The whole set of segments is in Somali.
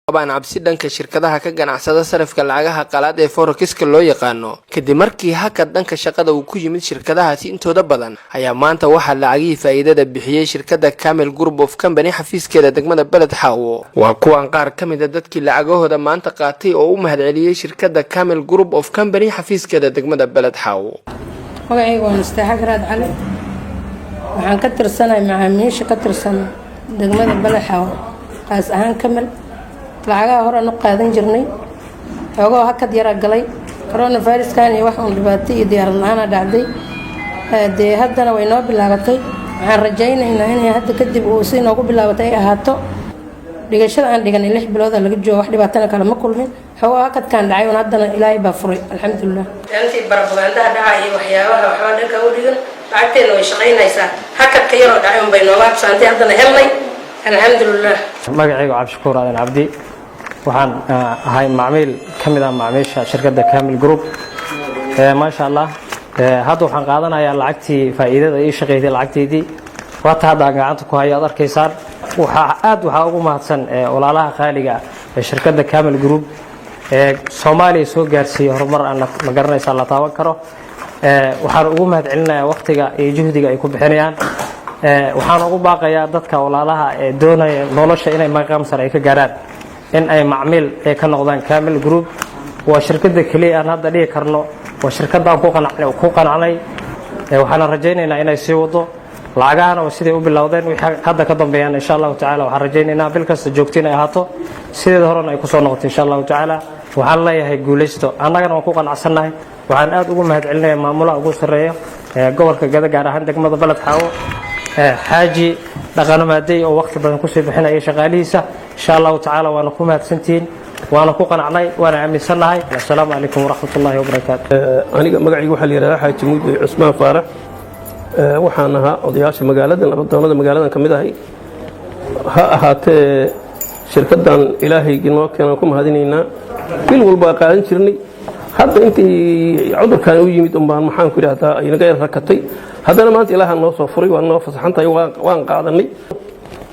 qabaan cabsi dhanka shirkadaha ka ganacsada sarifka lacagaha qalaad ee forex-ka loo yaqaano kadib markii hakad dhanka shaqada uu ku yimid shirkadahaasi intooda badan ayaa maanta waxaa lacagihii faa'iidada bixiyay shirkadda Camel Group of Company xafiiskeeda degmada Balad Xaawo waa kuwan qaar ka mid ah dadkii lacagahooda maanta qaatay oo u mahadceliyay shirkadda Camel Group of Company xafiiskeeda degmada Balad Xaawo magacaygu waa Mustaxagaraad Cali waxaan ka tirsanahay macaamiisha ka tirsan degmada Balad Xaawo qaas ahaan Camel lacagaha hore aan qaadan jirnay xoogoo hakad yara galay coronavirus kan iyo wax uu dhibaato iyo diyaar la'aan dhacday haddana way noo bilaabatay waxaan rajaynaynaa in hadda kadib uu si noogu bilaabatay ahaato dhigashada aan dhiganay 6 bilood laga joogo wax dhibaatana kale ma kulmin xoogoo hakadkan dhacay oo haddana Ilaahay baa furay alxamdulillah intii barabagaandaha dhacay iyo waxyaabaha waxba dhanka u dhigan lacagteena way shaqaynaysaa hakadka yar oo dhacay bay nooga absaantay haddana helnay alxamdulillah magacaygu Cabshakuur Aadan Cabdi waxaan ahay macmiil kamid ah macaamiisha shirkadda Camel Group ma sha Allah hadda waxaan qaadanayaa lacagtii faa'iidada ay shaqeeyay lacagteedii waata hadda gacanta ku hayo arkaysaan waxa ugu mahadsan walaalaha qaaliga ee shirkadda Camel Group Soomaaliya soo gaarsiiyay horumar aan ma garanaysaa la taaban karo waxaan ugu mahadcelinayaa waqtiga iyo juhdiga ay ku bixinayaan waxaan ugu baaqayaa dadka walaalaha ee doonaya nolosha inay maqaam sare ay ka gaaraan in ay macmiil ay ka noqdaan Camel Group waa shirkadda kaliya aan hadda dhigi karno waa shirkadda ku qanacnay waxaan rajaynaynaa inay sii wado lacagahan oo sidii u bilowdeen wixii hadda ka dambeeyaan insha Allah taala waxaan rajaynaynaa bil kasta joogtiin ay ahaato sidii horena ay ku soo noqoto insha Allah taala waxaan leeyahay guuleysto annagana waan ku qanacsanahay waxaan aad ugu mahadcelinayaa maamulaha ugu sareeyo gobolka Gada gaar ahaan degmada Balad Xaawo xaaji dhaqanamaaday oo waqti badan ku soo bixinayay shaqaalihiisa insha Allah taala waana ku mahadsantiin waana ku qanacnay waana aaminsanahay assalaamu alaykum waraxmatullaahi wabarakaatuh aniga magacaygu waxa la yiraahdaa Xaaji Muude Cusmaan Faarax waxaan ahaa odayaasha magaalada nabaddoonada magaaladan kamid ahay ha ahaatee shirkaddan Ilaahay ginoo keenan ku mahadinaynaa bil walba qaadan jirnay hadda intii cudurkan u yimid baan maxaan ku yiraahdaa ay naga rakatay haddana maanta Ilaahay noo soo furay waa noo fasaxantahay waan qaadanay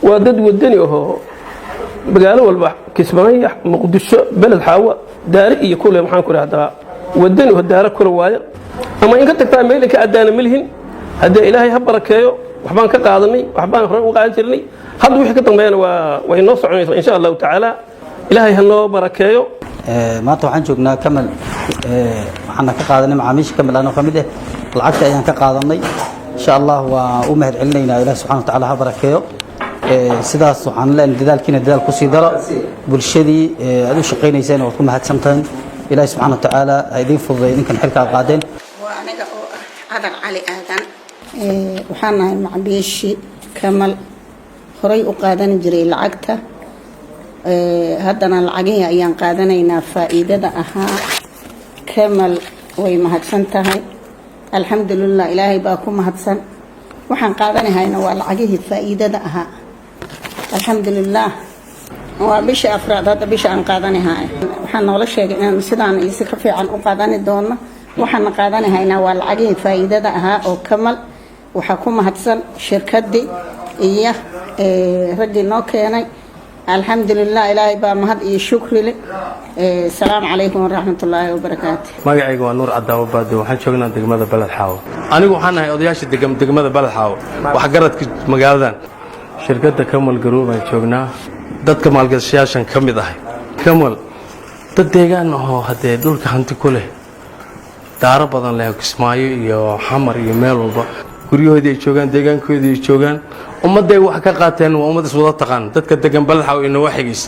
waa dad wadani oo magaalo walba Kismaayo Muqdisho Balad Xaawo daari iyo kule maxaan ku yiraahdaa wadani oo daara kula waayo ama in ka tagtaa meel ka adaana milhin hadda Ilaahay ha barakeeyo waxbaan ka qaadanay waxbaan hore u qaadan jirnay hadda wixii ka dambeeyana way noo soconaysaa insha Allah taala Ilaahay ha noo barakeeyo maanta waxaan joognaa Camel waxaan ka qaadanay macaamiisha Camel aan kamid ah lacagta ayaan ka qaadanay insha Allah waa u mahadcelinaynaa Ilaahay subhanahu wa ta'ala ha barakeeyo sidaas waxaan leenahay dadaalkiina dadaal ku sii daro bulshadii aad u shaqeynaysan oo ku mahadsantahay Ilaahay subhanahu wa ta'ala idin fududeeyay idinkan xilka qaadeen waa aniga oo Adan Cali Aadan waxaan ahay macaamiishi Camel horay u qaadan jiray lacagta haddana lacagihii ayaan qaadanaynaa faa'iidada ahaa Camel way mahadsan tahay alxamdulillah Ilaahay baa ku mahadsan waxaan qaadanayna waa lacagihii faa'iidada ahaa alxamdulillah waa bisha afraad hadda bisha aan qaadanahay waxaan noola sheegay in sidaan iyo si ka fiican u qaadani doono waxaan qaadanayna waa lacagihii faa'iidada ahaa oo Camel waxa ku mahadsan shirkadii iyo ragii noo keenay alxamdulillah Ilaahay baa mahad iyo shukri leh salaamu calaykum waraxmatullaahi wabarakaatuh magacaygu waa Nuur Cadaabo Baado waxaan joognaa degmada Balad Xaawo anigu waxaan ahay odayaasha degmada Balad Xaawo wax garadka magaaladan shirkadda Camel Group ay joognaa dadka maalgashadayaashan kamid ahay Camel dad deegaan oo hadee dhulka hanti ku leh daaro badan leh Kismaayo iyo Xamar iyo meel walba guryahoodii ay joogaan deegaankoodii ay joogaan ummaday wax ka qaateen waa ummad iswada taqaan dadka degan Balad Xaawo inoo waxigiis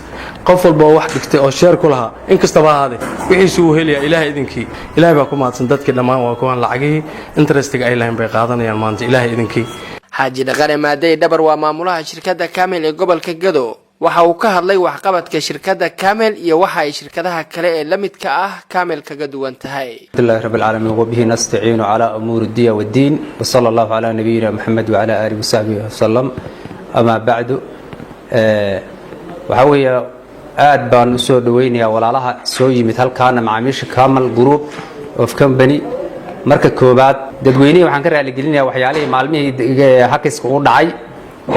qof walba wax dhigtay oo sheer ku lahaa in kasta ba ahaade wixii uu helaya Ilaahay idinkii Ilaahay baa ku mahadsan dadkii dhamaan waa kuwan lacagii interestiga ay lahayn bay qaadanayaan maanta Ilaahay idinkii Xaaji Dhaqane Maaday Dhabar waa maamulaha shirkadda Camel ee gobolka Gado waxa uu ka hadlay waxqabadka shirkadda Camel iyo waxa ay shirkadaha kale ee la midka ah Camel kaga duwan tahay Allahu rabbil alamin wa bihi nastaciinu ala umuri diya wa diin wa sallallahu ala nabiyyina Muhammad wa ala alihi wa sahbihi wa sallam ama ba'du waxa weeye aad baan u soo dhaweynayaa walaalaha soo yimid halkaan macaamiisha Camel Group of Company marka koobaad dadweynaha waxaan ka raali gelinayaa waxyaalihii maalmihii hakiska u dhacay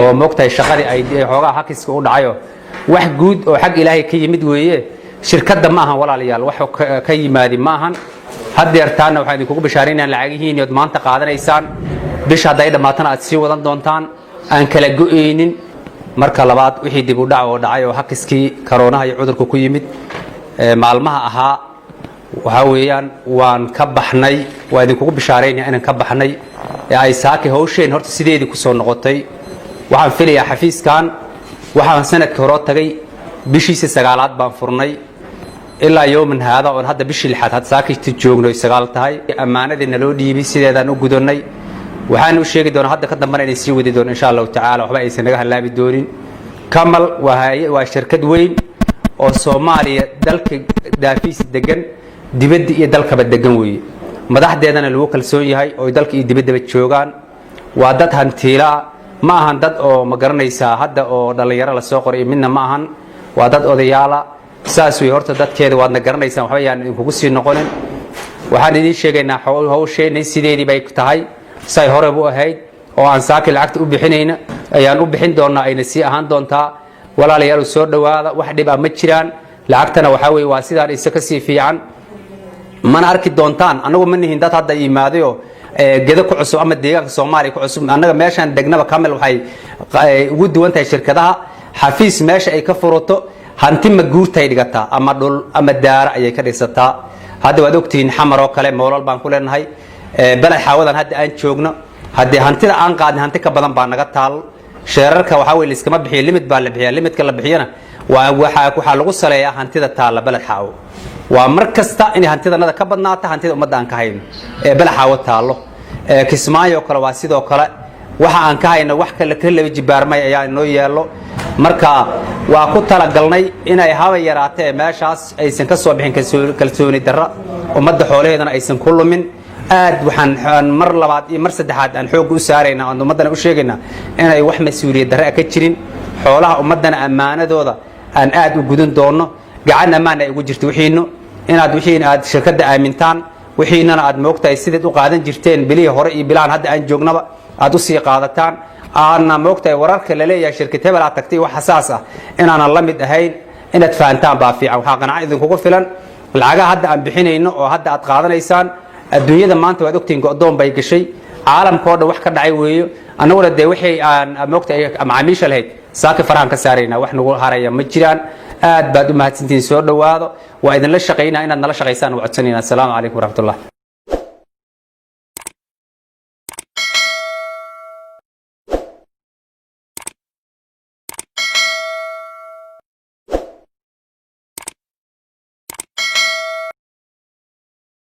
oo moogtay shaqadii ay xoogaa hakiska u dhacayo wax guud oo xag ilaahay ka yimid weeye shirkadda ma ahan walaalayaal wax ka yimaadi ma ahan haddeertaana waxaan idinkugu bishaaraynaa lacagihiin ood maanta qaadanaysaan bisha hadday dhammaatana aad sii wadan doontaan aan kala go'aynin marka labaad wixii dib u dhac oo dhacay oo hakiskii karoonaha iyo cudurka ku yimid maalmaha ahaa waxa weeyaan waan ka baxnay waa idinkugu bishaaraynaa inaan ka baxnay ay saaki hawsheen horta sideedii ku soo noqotay waxaan filayaa xafiiskan waxaan sanadkii hore tagay bishiisa 9aad baan furnay ilaa yooman haada oo hadda bishii 6aad had saaki joogno 9 tahay amaanadina loo dhiibay sideedaan u gudanay waxaan u sheegi doonaa hadda ka dambana inay sii wadi doonaan insha Allah taala waxba aysan naga halaabi doonin kamal waa shirkad weyn oo Soomaaliya dalka daafiis degan dibadda iyo dalkaba degan weeye madaxdeedana lagu kalsoon yahay oo dalka iyo dibadda joogaan waa dad hantiila ma ahan dad oo ma garanaysaa hadda oo dhalinyaro la soo qoray midna ma ahan waa dad odayaala saas way horta dadkeeda waadna garanaysaan waxba yaan idinkugu sii noqonin waxaan idin sheegaynaa hawsheenay sideedii bay tahay say hore u ahayd oo aan saaki lacagta u bixinayna ayaan u bixin doonaa ayna sii ahaan doontaa walaalayaal soo dhawaada wax dhib ah ma jiraan lacagtana waxa weeye waa sidaan isa ka sii fiican mana arki doontaan anagu ma nihin dad hadda yimaadayo gedo ku cusub ama deegaanka Soomaaliya ku cusub anaga meeshan degnaba kamil waxay ugu duwan tahay shirkadaha xafiis meesha ay ka furato hanti ma guurtay dhigataa ama dhul ama daara ayay ka dhisataa hadda waad ogtiin xamar oo kale moolal baan ku leenahay balad xaawadan hadda aan joogno hadda hantida aan qaadin hanti ka badan baa naga taal sheerarka waxa weey iskama bixiyo limit baa la bixiyaa limitka la bixiyana waxa lagu saleeyaa hantida taala balad xaawo waa mar kasta in hantidanada ka badnaata hantida ummadda aan ka hayno balad xaawo taalo kismaayo kale waa sidoo kale waxa aan ka hayno wax kale kala jibaarmay ayaa inoo yeelo marka waa ku talagalnay inay haba yaraatee meeshaas aysan ka soo bixin kalsooni darra ummadda xoolaheedana aysan ku lumin aad waxaan mar labaad iyo mar saddexaad aan xoog u saarayna oo ummadana u sheegayna inay wax mas'uuliyad darra ka jirin xoolaha ummadana amaanadooda aan aad u gudan doono gacan amaan ay ugu jirto wixiino inaad wixiin aad shirkadda aamintaan wixiinana aad moogtahay sideed u qaadan jirteen bilii hore iyo bilaan hadda aan joognaba aad u sii qaadataan aana moogtahay wararka la leeyahay shirkad hebel aad tagtay wax xasaas ah inaan la mid ahayn inaad fahantaan baa fiican waxa qanaac idinkugu filan lacagaha hadda aan bixinayno oo hadda aad qaadanaysaan adduunyada maanta waad ogtiin go'doon bay gashay caalamka oo dhan wax ka dhacay weeyo annaguna de wixii aan moogtahay macaamiisha lahayd saaki farahan ka saarayna wax nagu haraya ma jiraan aad baad u mahadsantiin soo dhawaado waa idin la shaqeynaa inaad nala shaqeysaan u codsanayna assalaamu calaykum waraxmatullaah